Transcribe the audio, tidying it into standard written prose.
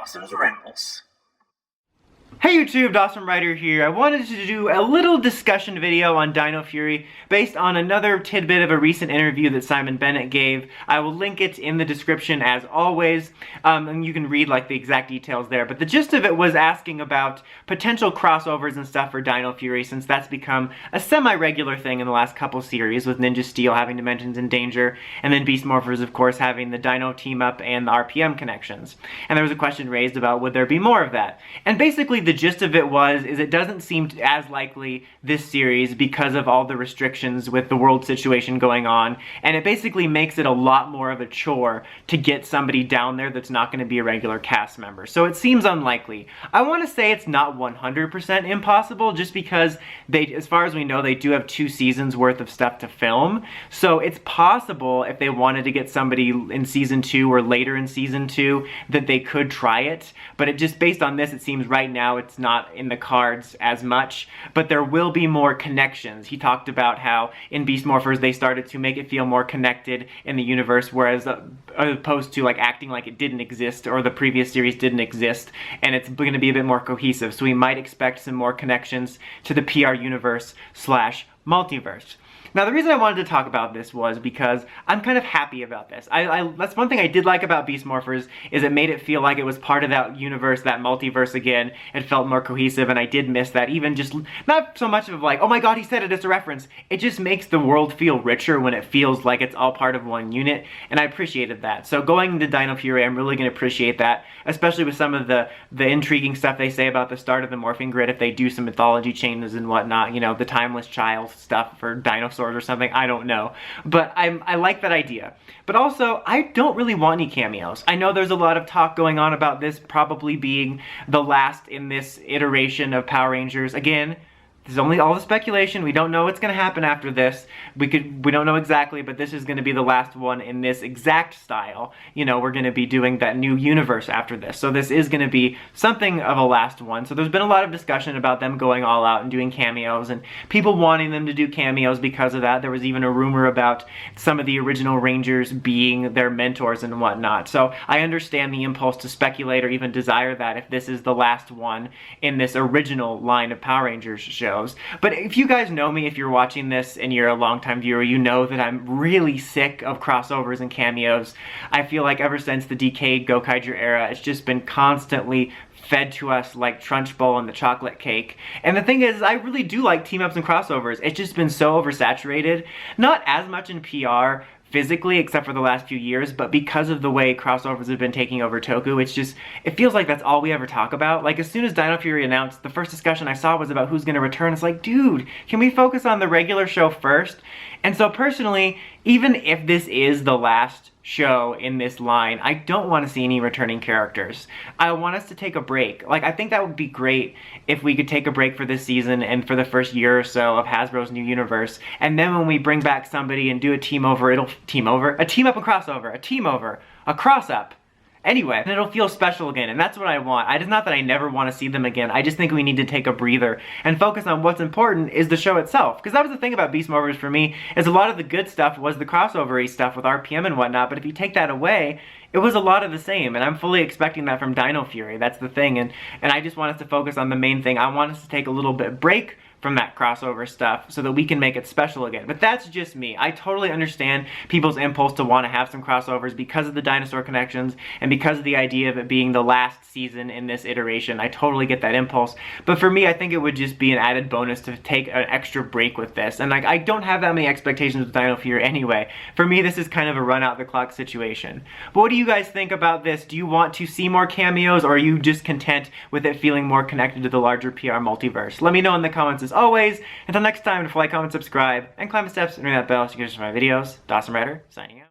Dawson's Rambles. Hey YouTube, Dawson Ryder here. I wanted to do a little discussion video on Dino Fury based on another tidbit of a recent interview that Simon Bennett gave. I will link it in the description as always, and you can read like the exact details there. But the gist of it was asking about potential crossovers and stuff for Dino Fury, since that's become a semi-regular thing in the last couple series, with Ninja Steel having Dimensions in Danger, and then Beast Morphers, of course, having the Dino team-up and the RPM connections. And there was a question raised about would there be more of that. And basically the gist of it is it doesn't seem as likely this series because of all the restrictions with the world situation going on, and it basically makes it a lot more of a chore to get somebody down there that's not going to be a regular cast member. So it seems unlikely. I want to say it's not 100% impossible, just because they, as far as we know, they do have 2 seasons worth of stuff to film. So it's possible if they wanted to get somebody in season 2 or later in season 2 that they could try it. But it just, based on this, it seems right now it's not in the cards as much, but there will be more connections. He talked about how in Beast Morphers they started to make it feel more connected in the universe, whereas opposed to like acting like it didn't exist or the previous series didn't exist, and it's going to be a bit more cohesive. So we might expect some more connections to the PR universe / multiverse. Now, the reason I wanted to talk about this was because I'm kind of happy about this. That's one thing I did like about Beast Morphers, is it made it feel like it was part of that universe, that multiverse again. It felt more cohesive, and I did miss that. Even just, not so much of like, oh my god, he said it, it's a reference. It just makes the world feel richer when it feels like it's all part of one unit, and I appreciated that. So going into Dino Fury, I'm really going to appreciate that, especially with some of the intriguing stuff they say about the start of the morphing grid, if they do some mythology changes and whatnot, you know, the timeless child stuff for dinosaurs or something, I don't know. But I like that idea. But also, I don't really want any cameos. I know there's a lot of talk going on about this probably being the last in this iteration of Power Rangers. Again, this is only all the speculation. We don't know what's going to happen after this. We don't know exactly, but this is going to be the last one in this exact style. You know, we're going to be doing that new universe after this. So this is going to be something of a last one. So there's been a lot of discussion about them going all out and doing cameos, and people wanting them to do cameos because of that. There was even a rumor about some of the original Rangers being their mentors and whatnot. So I understand the impulse to speculate or even desire that if this is the last one in this original line of Power Rangers show. But if you guys know me, if you're watching this and you're a longtime viewer, you know that I'm really sick of crossovers and cameos. I feel like ever since the decayed Gokaiger era, it's just been constantly fed to us like Trunchbull and the chocolate cake. And the thing is, I really do like team-ups and crossovers. It's just been so oversaturated. Not as much in PR, physically, except for the last few years, but because of the way crossovers have been taking over Toku, it feels like that's all we ever talk about. Like, as soon as Dino Fury announced, the first discussion I saw was about who's gonna return. It's like, dude, can we focus on the regular show first? And so personally, even if this is the last show in this line, I don't want to see any returning characters. I want us to take a break. Like, I think that would be great if we could take a break for this season and for the first year or so of Hasbro's new universe, and then when we bring back somebody and do a team up and crossover, a team over, a cross up. Anyway, and it'll feel special again, and that's what I want. It's not that I never want to see them again, I just think we need to take a breather and focus on what's important is the show itself. Because that was the thing about Beast Morphers for me, is a lot of the good stuff was the crossover-y stuff with RPM and whatnot, but if you take that away, it was a lot of the same, and I'm fully expecting that from Dino Fury. That's the thing, and I just want us to focus on the main thing. I want us to take a little bit break from that crossover stuff so that we can make it special again. But that's just me. I totally understand people's impulse to want to have some crossovers because of the dinosaur connections and because of the idea of it being the last season in this iteration. I totally get that impulse. But for me, I think it would just be an added bonus to take an extra break with this. And like, I don't have that many expectations with Dino Fury anyway. For me, this is kind of a run out the clock situation. But what do you guys think about this? Do you want to see more cameos, or are you just content with it feeling more connected to the larger PR multiverse? Let me know in the comments as always. Until next time, like, comment, subscribe, and climb the steps and ring that bell so you can get my videos. Dawson Ryder, signing out.